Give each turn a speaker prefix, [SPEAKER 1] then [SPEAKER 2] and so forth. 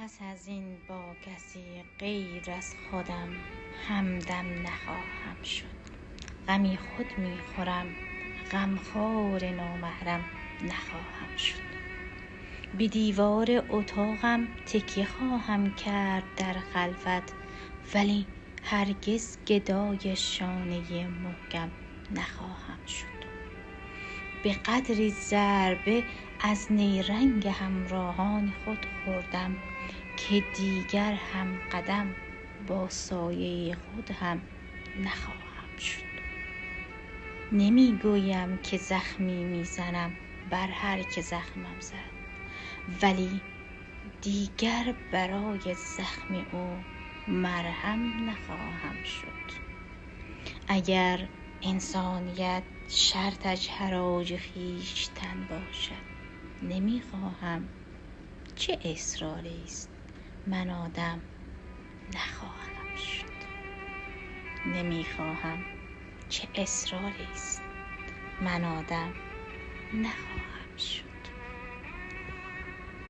[SPEAKER 1] پس از این با کسی غیر از خودم همدم نخواهم شد. غمی خود میخورم، غمخوار نامحرم نخواهم شد. به دیوار اتاقم تکیه خواهم کرد در خلوت، ولی هرگز گدای شانه محکم نخواهم شد. به قدری ضربه از نیرنگ همراهان خود خوردم که دیگر هم قدم با سایه خود هم نخواهم شد. نمی گویم که زخمی میزنم بر هر که زخمم زد، ولی دیگر برای زخم او مرهم نخواهم شد. اگر انسانیت شرطش حراج خویشتن باشد، نمیخواهم. چه اصراری است، من آدم نخواهم شد. نمیخواهم. چه اصراری است، من آدم نخواهم شد.